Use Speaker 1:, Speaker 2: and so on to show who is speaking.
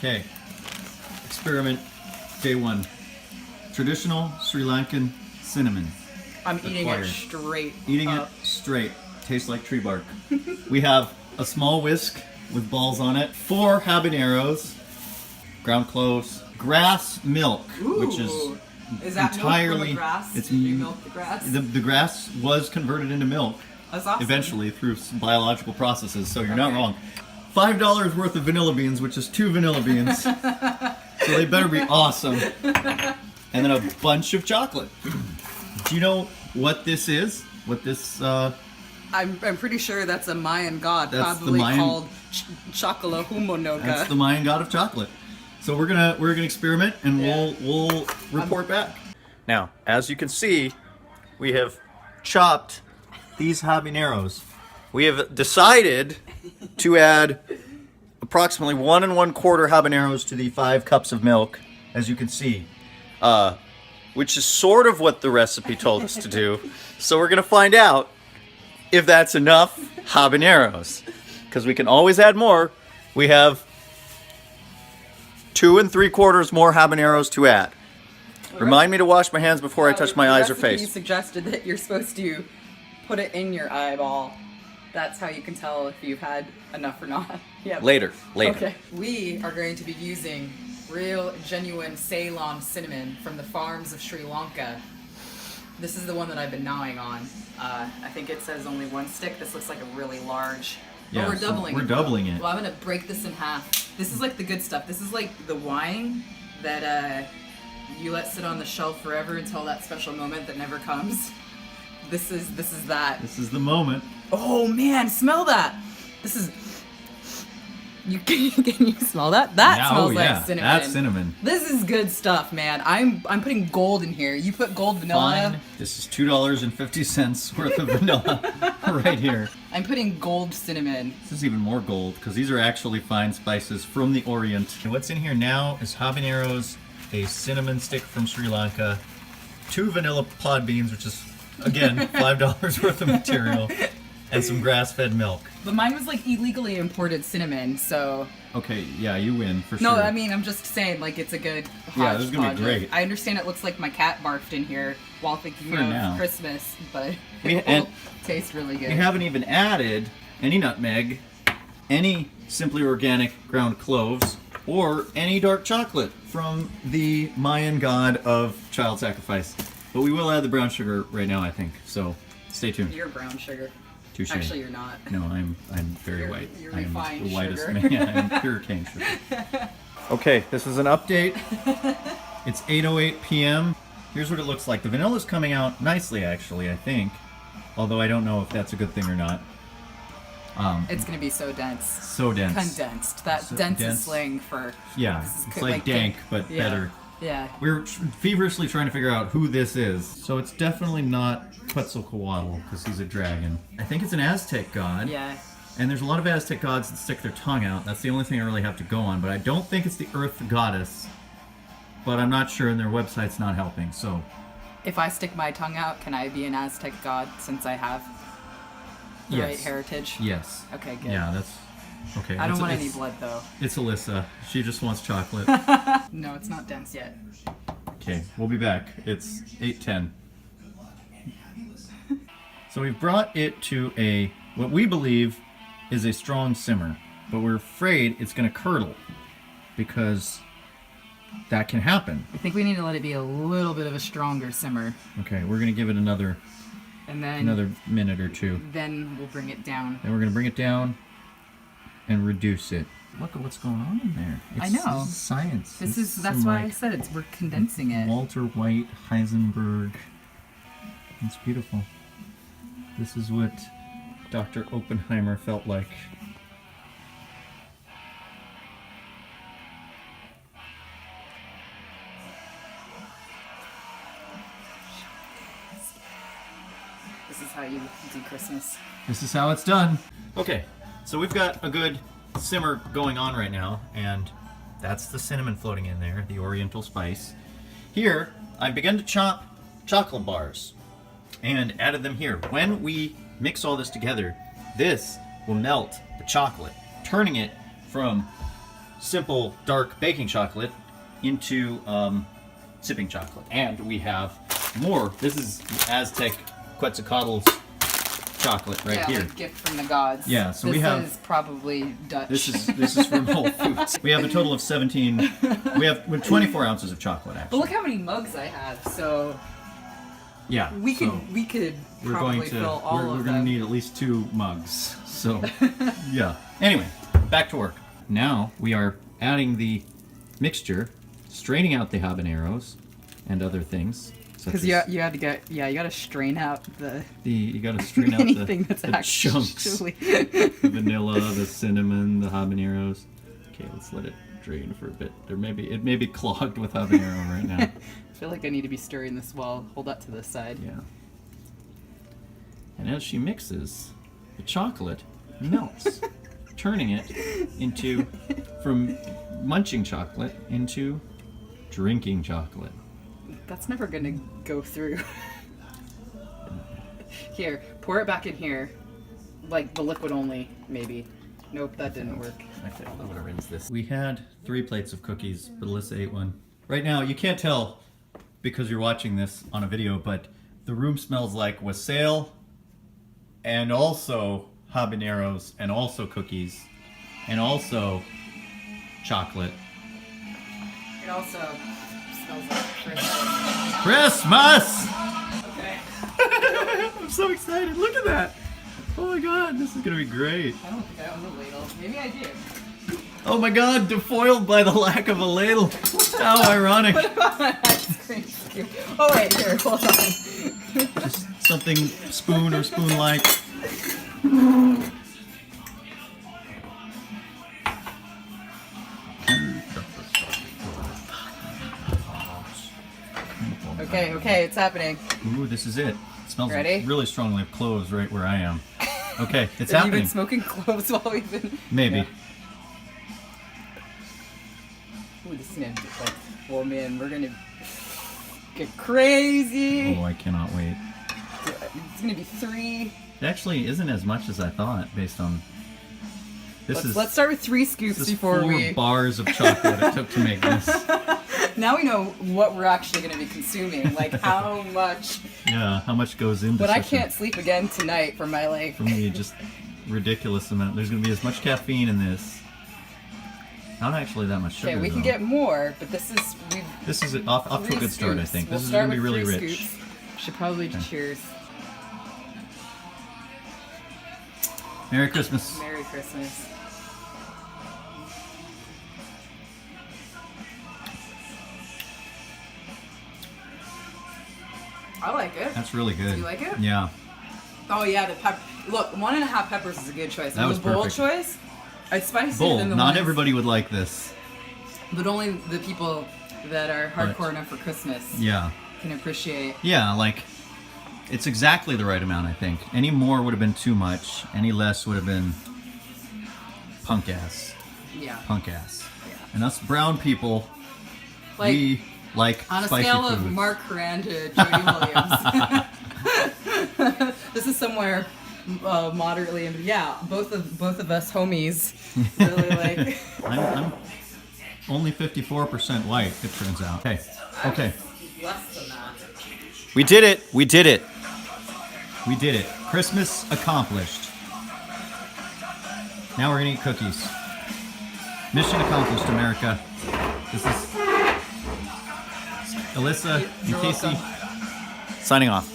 Speaker 1: Okay. Experiment day 1. Traditional Sri Lankan cinnamon.
Speaker 2: I'm eating
Speaker 1: Acquired.
Speaker 2: it straight.
Speaker 1: Eating
Speaker 2: up.
Speaker 1: it straight. Tastes like tree bark. We have a small whisk with balls on it, 4 habaneros, ground cloves, grass milk, which
Speaker 2: is that
Speaker 1: entirely
Speaker 2: milk from the grass?
Speaker 1: It's
Speaker 2: Did you milk the grass?
Speaker 1: The grass was converted into milk.
Speaker 2: That's awesome.
Speaker 1: Eventually through some biological processes, so you're not wrong. $5 worth of vanilla beans, which is 2 vanilla beans. So they better be awesome. And then a bunch of chocolate. Do you know what this is? What this
Speaker 2: I'm pretty sure that's a Mayan god,
Speaker 1: That's
Speaker 2: probably
Speaker 1: the Mayan-
Speaker 2: called Chocolahumonoga.
Speaker 1: That's the Mayan god of chocolate. So we're gonna experiment and we'll report back. Now, as you can see, we have chopped these habaneros. We have decided to add approximately 1 1/4 habaneros to the 5 cups of milk, as you can see, which is sort of what the recipe told us to do. So we're gonna find out if that's enough habaneros, because we can always add more. We have 2 3/4 more habaneros to add. Remind me to wash my hands before I touch my eyes or
Speaker 2: You
Speaker 1: face.
Speaker 2: suggested that you're supposed to put it in your eyeball. That's how you can tell if you've had enough or not. Yeah.
Speaker 1: Later.
Speaker 2: Okay. We are going to be using real, genuine Ceylon cinnamon from the farms of Sri Lanka. This is the one that I've been gnawing on. I think it says only 1 stick. This looks like a really large.
Speaker 1: Yeah,
Speaker 2: but we're
Speaker 1: so
Speaker 2: doubling
Speaker 1: we're
Speaker 2: it.
Speaker 1: doubling it.
Speaker 2: Well, I'm gonna break this in half. This is like the good stuff. This is like the wine that you let sit on the shelf forever until that special moment that never comes. This is that.
Speaker 1: This is the moment.
Speaker 2: Oh man, smell that! This is. Can you smell that? That
Speaker 1: Yeah,
Speaker 2: smells
Speaker 1: oh,
Speaker 2: like
Speaker 1: yeah,
Speaker 2: cinnamon.
Speaker 1: that's cinnamon.
Speaker 2: This is good stuff, man. I'm putting gold in here. You put gold vanilla.
Speaker 1: Fine. This is $2.50 worth of vanilla right here.
Speaker 2: I'm putting gold cinnamon.
Speaker 1: This is even more gold because these are actually fine spices from the Orient. And what's in here now is habaneros, a cinnamon stick from Sri Lanka, 2 vanilla pod beans, which is again $5 worth of material, and some grass-fed milk.
Speaker 2: But mine was like illegally imported cinnamon, so.
Speaker 1: Okay, yeah, you win for sure.
Speaker 2: No, I mean, I'm just saying, like, it's a good
Speaker 1: Yeah, this is gonna be
Speaker 2: hodgepodge.
Speaker 1: great.
Speaker 2: I understand it looks like my cat barfed in here while thinking
Speaker 1: For
Speaker 2: of
Speaker 1: now.
Speaker 2: Christmas, but
Speaker 1: We-
Speaker 2: it
Speaker 1: and-
Speaker 2: will taste really good.
Speaker 1: We haven't even added any nutmeg, any simply organic ground cloves, or any dark chocolate from the Mayan god of child sacrifice. But we will add the brown sugar right now, I think. So stay tuned.
Speaker 2: You're brown sugar.
Speaker 1: Touche.
Speaker 2: Actually, you're not.
Speaker 1: No, I'm very
Speaker 2: You're-
Speaker 1: white.
Speaker 2: you're
Speaker 1: I am
Speaker 2: refined
Speaker 1: the whitest
Speaker 2: sugar.
Speaker 1: man. I'm pure cane sugar. Okay, this is an update. It's 8:08 p.m. Here's what it looks like. The vanilla's coming out nicely, actually, I think. Although I don't know if that's a good thing or not.
Speaker 2: It's gonna be so dense.
Speaker 1: So dense.
Speaker 2: Condensed. That
Speaker 1: So
Speaker 2: dense
Speaker 1: dense.
Speaker 2: is slang for.
Speaker 1: Yeah,
Speaker 2: this is
Speaker 1: it's like dank, but
Speaker 2: yeah.
Speaker 1: better.
Speaker 2: Yeah.
Speaker 1: We're feverishly trying to figure out who this is. So it's definitely not Quetzalcoatl, because he's a dragon. I think it's an Aztec god.
Speaker 2: Yeah.
Speaker 1: And there's a lot of Aztec gods that stick their tongue out. That's the only thing I really have to go on. But I don't think it's the Earth goddess. But I'm not sure, and their website's not helping. So
Speaker 2: If I stick my tongue out, can I be an Aztec god since I have the right
Speaker 1: Yes.
Speaker 2: heritage?
Speaker 1: yes.
Speaker 2: Okay, good.
Speaker 1: Yeah, that's okay.
Speaker 2: I don't want any
Speaker 1: it's-
Speaker 2: blood though.
Speaker 1: It's Alyssa. She just wants chocolate.
Speaker 2: No, it's not dense yet.
Speaker 1: Okay, we'll be back. It's 8:10. So we've brought it to what we believe is a strong simmer, but we're afraid it's going to curdle because that can happen.
Speaker 2: I think we need to let it be a little bit of a stronger simmer,
Speaker 1: Okay, we're going to give it another
Speaker 2: and then
Speaker 1: minute or two.
Speaker 2: then we'll bring it down.
Speaker 1: Then we're going to bring it down and reduce it. Look at what's going on in there.
Speaker 2: I know.
Speaker 1: This is science.
Speaker 2: That's
Speaker 1: some,
Speaker 2: why I
Speaker 1: like,
Speaker 2: said we're condensing it.
Speaker 1: Walter White, Heisenberg. It's beautiful. This is what Dr. Oppenheimer felt like.
Speaker 2: This is how you do Christmas.
Speaker 1: This is how it's done. Okay, so we've got a good simmer going on right now, and that's the cinnamon floating in there, the oriental spice. Here, I've begun to chop chocolate bars and added them here. When we mix all this together, this will melt the chocolate, turning it from simple dark baking chocolate into sipping chocolate. And we have more. This is Aztec Quetzalcoatl's chocolate right here.
Speaker 2: Like gift from the gods.
Speaker 1: Yeah, so
Speaker 2: this
Speaker 1: we have.
Speaker 2: is probably Dutch.
Speaker 1: This is from Whole Foods. We have a total of 17. We have 24 ounces of chocolate
Speaker 2: But
Speaker 1: actually.
Speaker 2: look how many mugs I have. So
Speaker 1: Yeah.
Speaker 2: we could
Speaker 1: We're
Speaker 2: probably
Speaker 1: going to.
Speaker 2: fill all
Speaker 1: We're
Speaker 2: of
Speaker 1: going to
Speaker 2: them.
Speaker 1: need at least 2 mugs. So yeah. Anyway, back to work. Now we are adding the mixture, straining out the habaneros and other things.
Speaker 2: Because you had to get you got to strain out
Speaker 1: You got to strain out
Speaker 2: anything that's
Speaker 1: the chunks.
Speaker 2: actually.
Speaker 1: The vanilla, the cinnamon, the habaneros. Okay, let's let it drain for a bit. It may be clogged with habanero right now.
Speaker 2: I feel like I need to be stirring this well. Hold that to the side.
Speaker 1: Yeah. And as she mixes, the chocolate melts, turning it from munching chocolate into drinking chocolate.
Speaker 2: That's never gonna go through. Here, pour it back in here. Like the liquid only, maybe. Nope, that didn't work.
Speaker 1: Okay, I'm gonna rinse this. We had 3 plates of cookies, but Alyssa ate one. Right now, you can't tell because you're watching this on a video, but the room smells like wassail and also habaneros and also cookies and also chocolate.
Speaker 2: It also smells like Christmas.
Speaker 1: Christmas!
Speaker 2: Okay.
Speaker 1: I'm so excited. Look at that. Oh my god, this is gonna be great.
Speaker 2: I don't think I own a ladle. Maybe I do.
Speaker 1: Oh my god, defoiled by the lack of a ladle. How ironic.
Speaker 2: What about an ice cream scoop? Oh wait, here, hold on.
Speaker 1: Just something spoon or spoon-like.
Speaker 2: Okay, it's happening.
Speaker 1: Ooh, this is it. It smells
Speaker 2: Ready?
Speaker 1: really strongly of cloves right where I am. Okay, it's
Speaker 2: Have you
Speaker 1: happening.
Speaker 2: been smoking cloves while we've been...
Speaker 1: Maybe.
Speaker 2: Yeah. Ooh, this is gonna be like... Oh man, we're gonna get crazy.
Speaker 1: Oh, I cannot wait.
Speaker 2: It's gonna be 3...
Speaker 1: It actually isn't as much as I thought based on...
Speaker 2: Let's start with 3 scoops
Speaker 1: This is
Speaker 2: before
Speaker 1: 4
Speaker 2: we...
Speaker 1: bars of chocolate it took to make this.
Speaker 2: Now we know what we're actually going to be consuming, like how much.
Speaker 1: Yeah, how much goes into
Speaker 2: But I
Speaker 1: such
Speaker 2: can't sleep again tonight for my like.
Speaker 1: For me, just ridiculous amount. There's going to be as much caffeine in this. Not actually that much sugar,
Speaker 2: Okay, we can
Speaker 1: though.
Speaker 2: get more, but this is
Speaker 1: This is off to a
Speaker 2: 3
Speaker 1: good start, I
Speaker 2: scoops.
Speaker 1: think.
Speaker 2: We'll
Speaker 1: This is
Speaker 2: start
Speaker 1: going to be
Speaker 2: with
Speaker 1: really
Speaker 2: 3
Speaker 1: rich.
Speaker 2: scoops. Should probably cheers.
Speaker 1: Merry Christmas.
Speaker 2: Merry Christmas. I like it.
Speaker 1: That's really good.
Speaker 2: Do you like it?
Speaker 1: Yeah.
Speaker 2: Oh yeah, the pepper. Look, 1.5 peppers is a good choice.
Speaker 1: That was
Speaker 2: the bold
Speaker 1: perfect.
Speaker 2: choice. It's spicier
Speaker 1: Bold.
Speaker 2: than the
Speaker 1: Not
Speaker 2: ones,
Speaker 1: everybody would like this.
Speaker 2: but only the people that are hardcore enough for Christmas
Speaker 1: Yeah.
Speaker 2: can appreciate.
Speaker 1: Yeah, like, it's exactly the right amount, I think. Any more would have been too much. Any less would have been punk ass.
Speaker 2: Yeah.
Speaker 1: Punk ass.
Speaker 2: Yeah.
Speaker 1: And us brown people,
Speaker 2: Like
Speaker 1: we like
Speaker 2: on a
Speaker 1: spicy
Speaker 2: scale
Speaker 1: food.
Speaker 2: of Mark Coran to Jody Williams, this is somewhere moderately. Yeah, both of us homies really like.
Speaker 1: I'm only 54% white, it turns out. Okay. Okay.
Speaker 2: Less than that.
Speaker 1: We did it. We did it. We did it. Christmas accomplished. Now we're gonna eat cookies. Mission accomplished, America. This is Alyssa and
Speaker 2: You're
Speaker 1: Casey
Speaker 2: welcome.
Speaker 1: signing off.